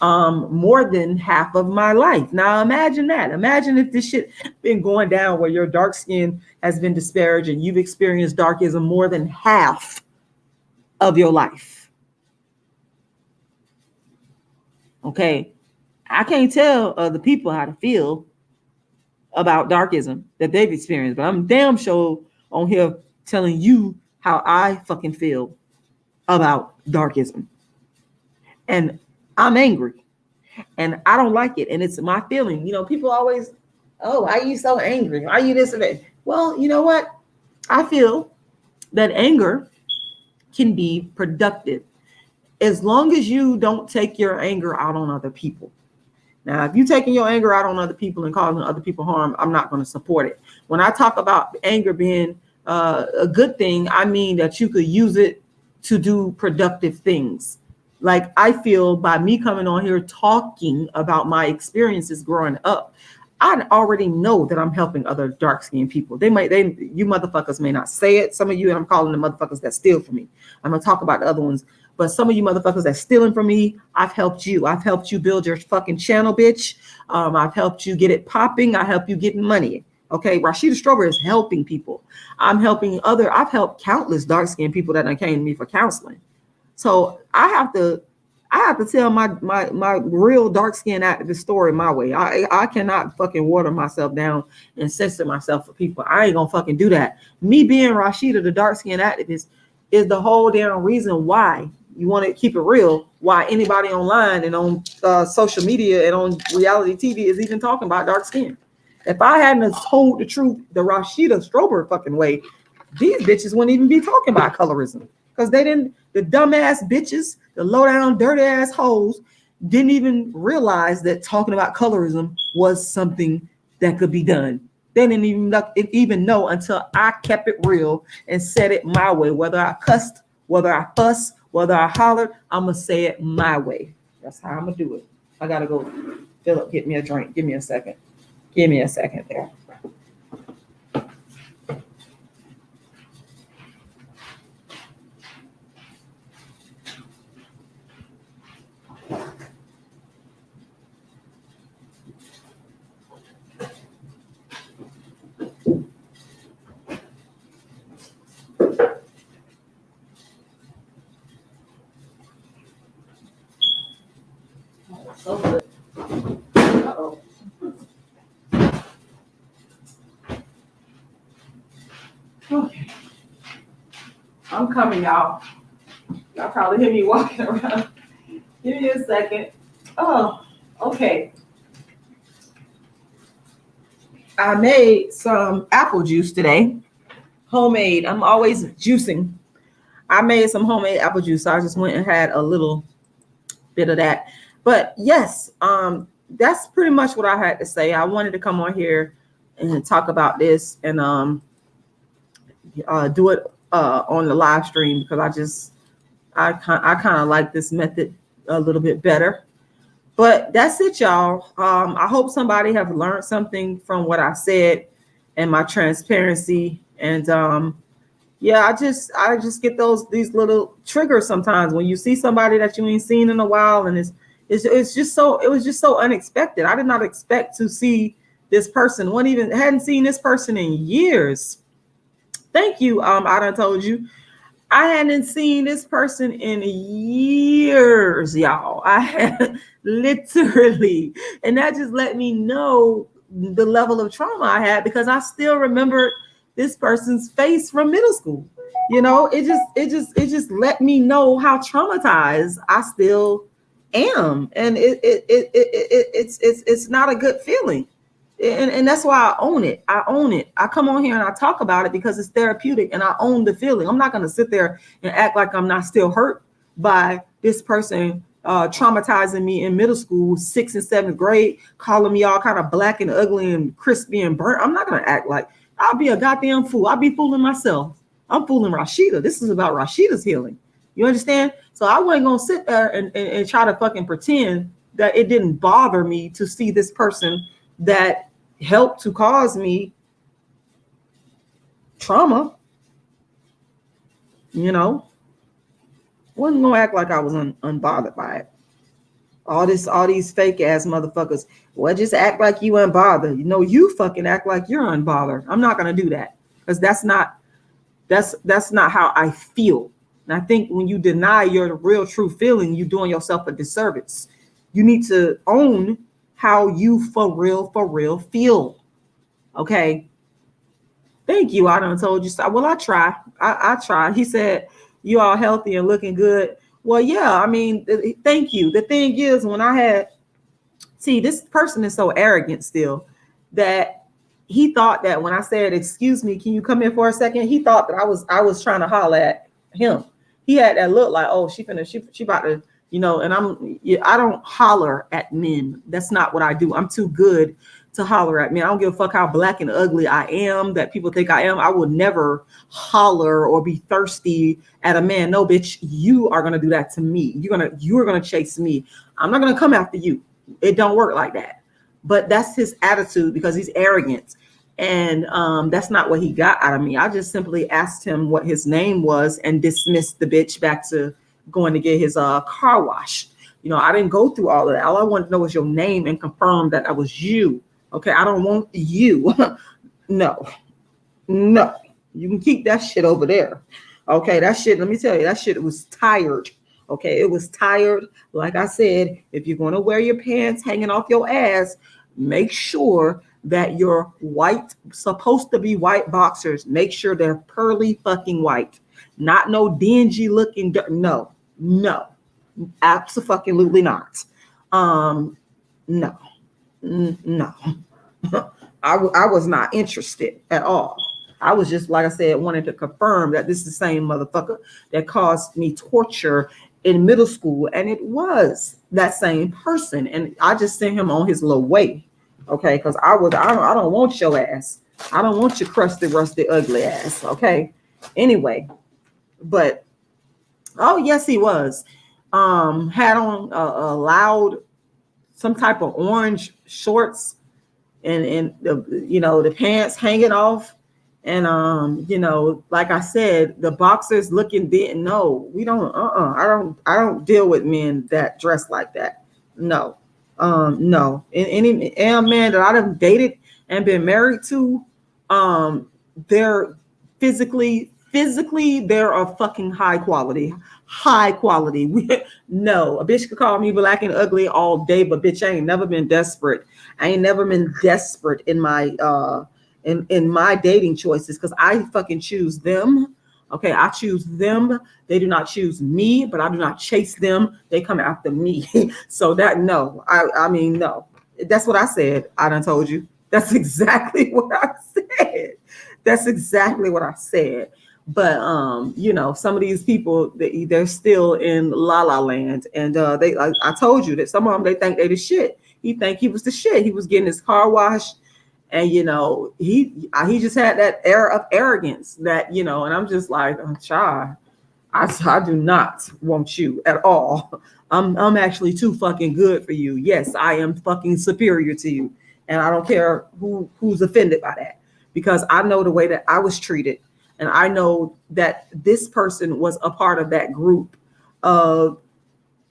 more than half of my life. Now imagine that. Imagine if this shit been going down where your dark skin has been disparaged and you've experienced darkism more than half of your life. Okay. I can't tell other people how to feel about darkism that they've experienced, but I'm damn sure on here telling you how I fucking feel about darkism. And I'm angry and I don't like it. And it's my feeling. You know, people always, oh, why are you so angry? Why are you this and that? Well, you know what? I feel that anger can be productive as long as you don't take your anger out on other people. Now, if you're taking your anger out on other people and causing other people harm, I'm not going to support it. When I talk about anger being a good thing, I mean that you could use it to do productive things. Like I feel by me coming on here talking about my experiences growing up, I already know that I'm helping other dark-skinned people. You motherfuckers may not say it. Some of you, and I'm calling the motherfuckers that steal from me. I'm gonna talk about the other ones, but some of you motherfuckers that's stealing from me, I've helped you. I've helped you build your fucking channel, bitch. I've helped you get it popping. I help you get money. Okay, Rashida Strober is helping people. I've helped countless dark-skinned people that came to me for counseling. So I have to tell my real dark-skinned activist story my way. I cannot fucking water myself down and censor myself for people. I ain't gonna fucking do that. Me being Rashida, the dark-skinned activist, is the whole damn reason why you want to keep it real. Why anybody online and on social media and on reality TV is even talking about dark skin. If I hadn't told the truth the Rashida Strober fucking way, these bitches wouldn't even be talking about colorism, because they didn't. The dumbass bitches, the low down dirty ass hoes, didn't even realize that talking about colorism was something that could be done. They didn't even know until I kept it real and said it my way. Whether I cussed, whether I fussed, whether I hollered, I'm gonna say it my way. That's how I'm gonna do it. I gotta go. Philip, get me a drink. Give me a second. Give me a second there. So good. Uh-oh. Okay. I'm coming, y'all. Y'all probably hear me walking around. Give me a second. Oh, okay. I made some apple juice today. Homemade. I'm always juicing. I made some homemade apple juice. So I just went and had a little bit of that. But yes, that's pretty much what I had to say. I wanted to come on here and talk about this and do it on the live stream, because I kind of like this method a little bit better. But that's it, y'all. I hope somebody have learned something from what I said and my transparency. And yeah, I just get these little triggers sometimes when you see somebody that you ain't seen in a while, and it was just so unexpected. I did not expect to see this person. Hadn't seen this person in years. Thank you. I done told you. I hadn't seen this person in years, y'all. I had literally, and that just let me know the level of trauma I had, because I still remember this person's face from middle school. You know, it just let me know how traumatized I still am, and it's not a good feeling. And that's why I own it. I own it. I come on here and I talk about it because it's therapeutic, and I own the feeling. I'm not going to sit there and act like I'm not still hurt by this person traumatizing me in middle school, 6th and 7th grade, calling me all kind of black and ugly and crispy and burnt. I'm not going to act like, I'll be a goddamn fool. I'll be fooling myself. I'm fooling Rashida. This is about Rashida's healing. You understand? So I wasn't going to sit there and try to fucking pretend that it didn't bother me to see this person that helped to cause me trauma. You know, wasn't gonna act like I was unbothered by it. All these fake ass motherfuckers. Well, just act like you unbothered. You know, you fucking act like you're unbothered. I'm not gonna do that, because that's not how I feel. And I think when you deny your real true feeling, you're doing yourself a disservice. You need to own how you for real feel. Okay. Thank you. I done told you so. Well, I try. I try. He said, you all healthy and looking good. Well, yeah, I mean, thank you. The thing is, when this person is so arrogant still, that he thought that when I said, excuse me, can you come in for a second? He thought that I was trying to holler at him. He had that look like, oh, she about to, you know, and I don't holler at men. That's not what I do. I'm too good to holler at me. I don't give a fuck how black and ugly I am, that people think I am. I will never holler or be thirsty at a man. No, bitch, you are gonna do that to me. You're gonna chase me. I'm not gonna come after you. It don't work like that. But that's his attitude, because he's arrogant. And that's not what he got out of me. I just simply asked him what his name was and dismissed the bitch back to going to get his car wash. You know, I didn't go through all of that. All I wanted to know was your name and confirm that I was you. Okay, I don't want you. No. You can keep that shit over there. Okay, that shit, let me tell you, that shit was tired. Okay, it was tired. Like I said, if you're going to wear your pants hanging off your ass, make sure that your supposed to be white boxers, make sure they're pearly fucking white. Not no dingy looking. No, absolutely not. No. I was not interested at all. I was just, like I said, wanted to confirm that this is the same motherfucker that caused me torture in middle school, and it was that same person. And I just sent him on his little way, okay? Because I don't want your ass. I don't want your crusty, rusty, ugly ass, okay? Anyway, but oh yes, he was. Had on a loud, some type of orange shorts, and the pants hanging off, and like I said, the boxers looking dead. No, we don't. I don't deal with men that dress like that. No, no. And any man that I've dated and been married to, they're physically they're a fucking high quality. No, a bitch could call me black and ugly all day, but bitch, I ain't never been desperate. I ain't never been desperate in my in my dating choices, because I fucking choose them. Okay, I choose them. They do not choose me, but I do not chase them. They come after me. So that, no, I mean, no. That's what I said. I done told you. That's exactly what I said. That's exactly what I said. But some of these people, they're still in la la land, and I told you that some of them, they think they the shit. He think he was the shit. He was getting his car washed, and he just had that air of arrogance that and I'm just like, oh, child, I do not want you at all. I'm actually too fucking good for you. Yes, I am fucking superior to you, and I don't care who's offended by that, because I know the way that I was treated. And I know that this person was a part of that group of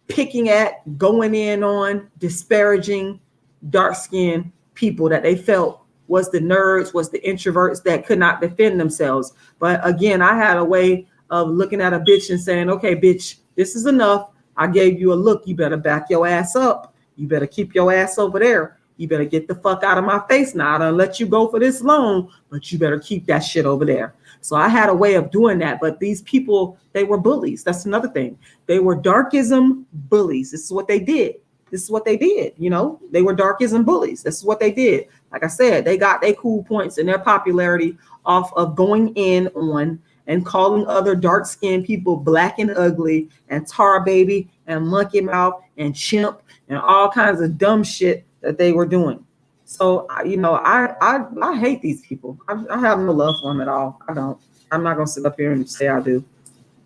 picking at, going in on, disparaging dark-skinned people that they felt was the nerds, was the introverts that could not defend themselves. But again, I had a way of looking at a bitch and saying, okay, bitch, this is enough. I gave you a look. You better back your ass up. You better keep your ass over there. You better get the fuck out of my face now. I done let you go for this long, but you better keep that shit over there. So I had a way of doing that. But these people, they were bullies. That's another thing. They were darkism bullies. This is what they did. This is what they did. You know, they were darkism bullies. This is what they did. Like I said, they got their cool points and their popularity off of going in on and calling other dark-skinned people black and ugly and tar baby and monkey mouth and chimp and all kinds of dumb shit that they were doing. So, you know, I hate these people. I have no love for them at all. I don't. I'm not going to sit up here and say I do.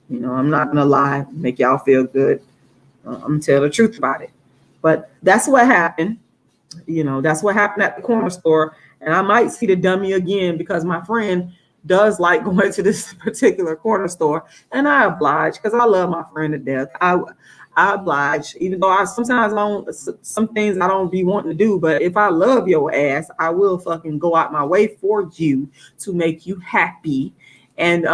You know, I'm not going to lie, make y'all feel good. I'm going to tell the truth about it. But that's what happened. You know, that's what happened at the corner store. And I might see the dummy again because my friend does like going to this particular corner store. And I oblige because I love my friend to death. I oblige, even though sometimes I don't, some things I don't be wanting to do. But if I love your ass, I will fucking go out my way for you to make you happy. And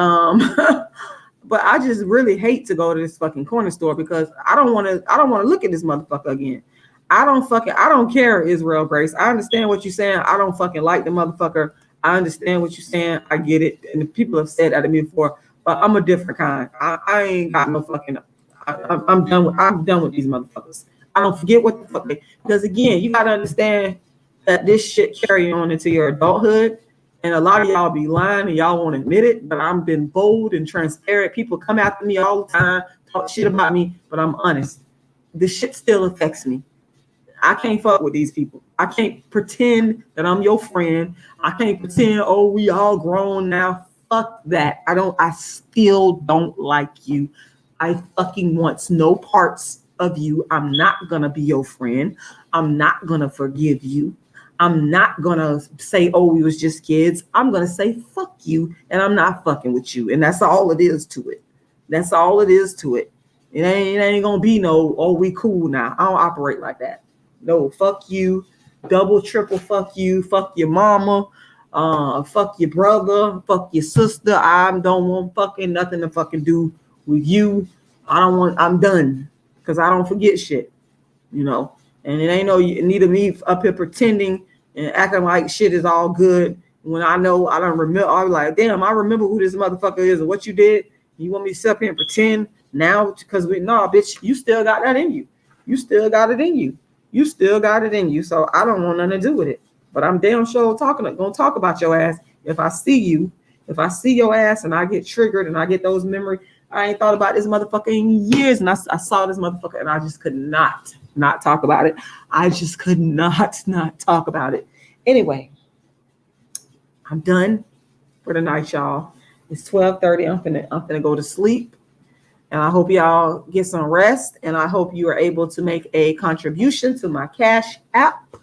but I just really hate to go to this fucking corner store because I don't want to look at this motherfucker again. I don't care, Israel Grace. I understand what you're saying. I don't fucking like the motherfucker. I understand what you're saying. I get it. And the people have said that to me before, but I'm a different kind. I ain't got no fucking, I'm done with these motherfuckers. I don't forget what the fuck because again, you got to understand that this shit carry on into your adulthood. And a lot of y'all be lying and y'all won't admit it, but I'm been bold and transparent. People come after me all the time, talk shit about me, but I'm honest. This shit still affects me. I can't fuck with these people. I can't pretend that I'm your friend. I can't pretend, oh, we all grown now. Fuck that. I still don't like you. I fucking want no parts of you. I'm not gonna be your friend. I'm not gonna forgive you. I'm not gonna say, oh, we was just kids. I'm gonna say, fuck you, and I'm not fucking with you. And that's all it is to it. That's all it is to it. It ain't gonna be no, oh, we cool now. I don't operate like that. No, fuck you, double, triple fuck you, fuck your mama, fuck your brother, fuck your sister. I don't want fucking nothing to fucking do with you. I'm done because I don't forget shit, you know. And it ain't no need of me up here pretending and acting like shit is all good when I know I don't remember. I'm like, damn, I remember who this motherfucker is and what you did. You want me to sit up here and pretend now because bitch, you still got that in you. You still got it in you. You still got it in you. So I don't want nothing to do with it. But I'm damn sure gonna talk about your ass if I see you. If I see your ass and I get triggered and I get those memories, I ain't thought about this motherfucker in years. And I saw this motherfucker and I just could not talk about it. I just could not talk about it. Anyway, I'm done for the night, y'all. It's 12:30. I'm finna go to sleep. And I hope y'all get some rest. And I hope you are able to make a contribution to my Cash App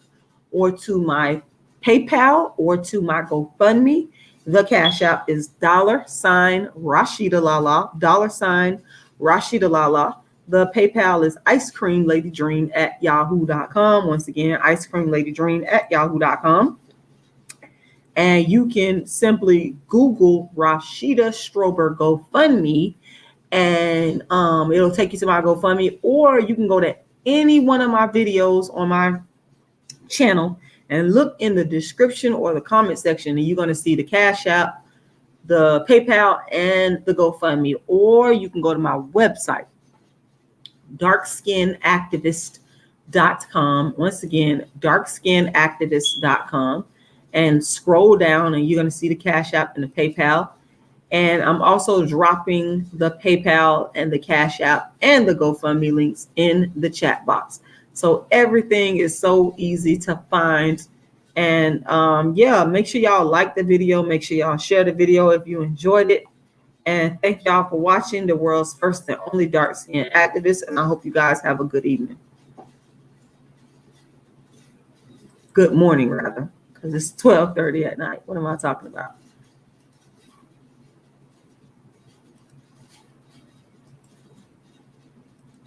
or to my PayPal or to my GoFundMe. The Cash App is $rashidalala, $rashidalala. The PayPal is icecreamladydream@yahoo.com. Once again, icecreamladydream@yahoo.com. And you can simply Google Rashida Strober GoFundMe, and it'll take you to my GoFundMe, or you can go to any one of my videos on my channel and look in the description or the comment section, and you're going to see the Cash App, the PayPal, and the GoFundMe. Or you can go to my website, darkskinactivist.com. Once again, darkskinactivist.com, and scroll down and you're going to see the Cash App and the PayPal. And I'm also dropping the PayPal and the Cash App and the GoFundMe links in the chat box. So everything is so easy to find. And make sure y'all like the video. Make sure y'all share the video if you enjoyed it. And thank y'all for watching the world's first and only dark skin activist. And I hope you guys have a good evening. Good morning, rather, because it's 12:30 at night. What am I talking about?